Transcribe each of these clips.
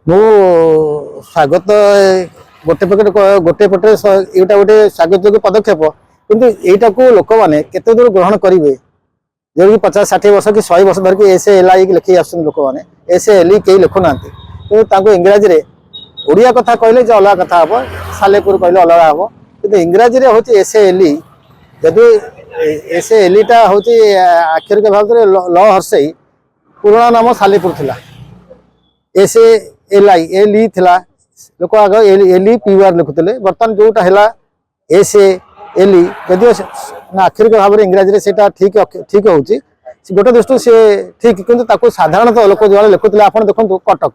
मु स्वागत गोटे गोटे पटे यहाँ गोटे स्वागत योग्य पदक्षेप किंतु यहाँ को लोक मैंने केते दूर ग्रहण करेंगे जो कि 50-60 वर्ष कि 100 वर्ष धरिकी SALI लिखी आसुन लोक मैंने SALI कई लिखु ना कि इंग्राजी रे ओडिया कथा कहले जो अलग कथा हम सालेपुर कहले अलग हम कि इंग्राजी रे हूँ SALI जदि SALI टा हूँ अक्षर के भाव ल हर्षई पुराना नाम सालेपुर थिला SALI थिला लोक आग एली पीआर लिखुते बर्तमान जोटा है SALI जदि अक्षर के भाव में इंग्राजी रे सेटा ठीक ठीक होची गोटे दृष्टि से ठीक किंतु साधारणतः लोक जो लिखुते आप देखो कटक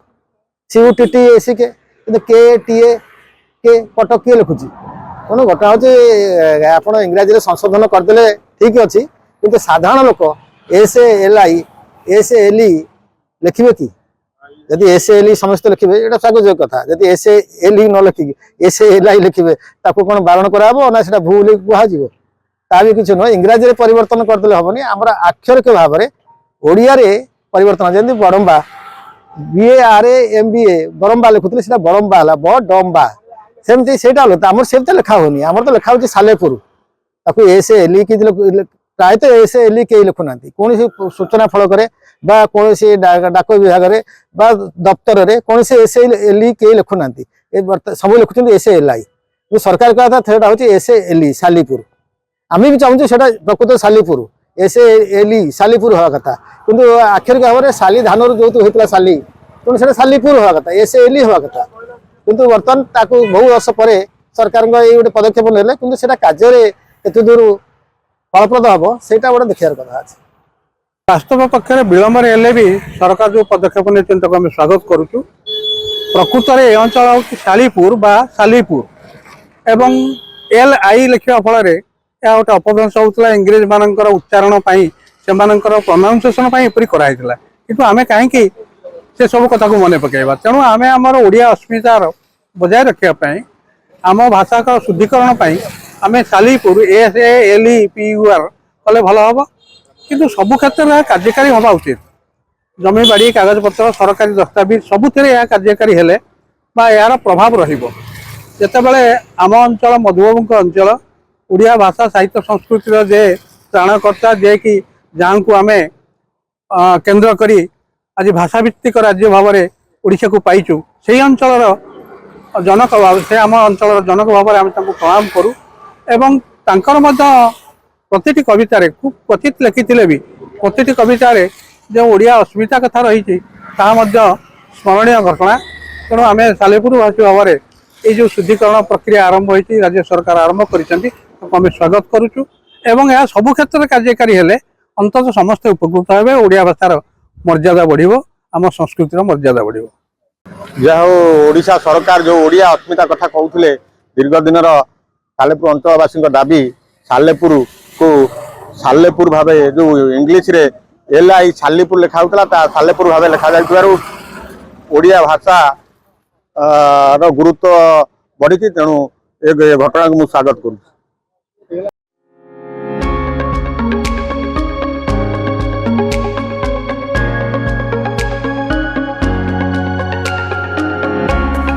CUTTAC के कटक किए लिखुची तेणु गोटा हूँ आप इंग्राजी संशोधन करदे ठीक अच्छी किंतु साधारण लोक SALI लिखे कि जदि SALI समस्त लिखे ये स्वागत कथा जदि SALI न लिखिकी SALI लिखे कौन बारण कराबो ना से भूल कह ता भी किसी नुह इंग्राजी परिवर्तन करदे हेनी आम अक्षर के भाव में ओडिया परिवर्तन जमी बड़म्बा BARA MBA बड़म्बा लिखुते से बड़म्बा है बड़म्बा सेमती से आम से लिखा होनी आम तो लिखा हो सालेपुर SALI कि प्रायतः SALI कई लिखुना कौन सूचना फलक कौन डाक विभाग दफ्तर में कौन SALI कई लिखुना सब लिखुं SALI सरकार कहता हूँ SALI सालीपुर आम भी चाहूँ से प्रकृत सालीपुर SALI सालीपुर हवा कथा किंतु अक्षर के भाव में साली धान जो होता साली तेणु से सालीपुर हवा कथा SALI हवा कथा किंतु बर्तमान बहु वर्ष पर सरकार ये गोटे पदक्षेप ने कि कार्य केते दूर फलप्रद हम से गोटे देखा कथा अच्छे वास्तव पक्षर विलंब भी सरकार जो पदक्षेप नहीं आम स्वागत करुचु प्रकृत में यह अंचल हूँ सालीपुर बा सालीपुर एवं LI लिखा फल यह गोटे अपभ्रंश होता इंग्रेज मानकर उच्चारण से प्रोनाउंसिएशन एपरी कराई कि आम कहीं से सब कथा को मन पकड़ा तेणु आम आमर ओडिया अस्मितार बजाय रखापी आम भाषा का शुद्धिकरण आम सालीपुर SALI PUR कले भल हम किंतु सबु क्षेत्र में कार्यकारी हवा उचित जमी बाड़ी कागज पत्र सरकारी दस्तावेज सबुथिरे यह कार्यकारी हेले बा यार प्रभाव रहिबो जेतेबेले आम अंचल मधुबाबू अंचल ओडिया भाषा साहित्य संस्कृतिर जे त्राणकर्ता जे कि जहाँ को आम केन्द्र करी आज भाषाभित्तिक राज्य भाव में ओडिशा को पाइचु से अंचल जनक भाव से आम अंचल जनक भाव में आम प्रणाम करूँ एवं तांकर प्रति कवितार खूब क्वचित लिखी भी प्रति कवितार जो ओडिया अस्मिता कथा रही स्मरणीय घटना तेणु आम सालेपुर भाषी भाव में ये जो शुद्धिकरण प्रक्रिया आरंभ होती राज्य सरकार आरंभ करें स्वागत करुचु एवं यह सबु क्षेत्र में कार्यकारी हेले अंततः समस्त उपकृत हे ओडिया भाषार मर्यादा बढ़िबो आम संस्कृतिर मर्यादा बढ़िबो जहाँ ओडिशा सरकार जो ओडिया अस्मिता कथा कहते दीर्घ दिन सालेपुर अंचलवासी दाबी सालेपुर को सालेपुर भाव जो इंग्लीश रे LI सालीपुर लिखा होता सालेपुर भाव लिखा जा ओडिया भाषा गुरुत्व बढ़ी तेणु ए घटना को मुझे स्वागत करूँ।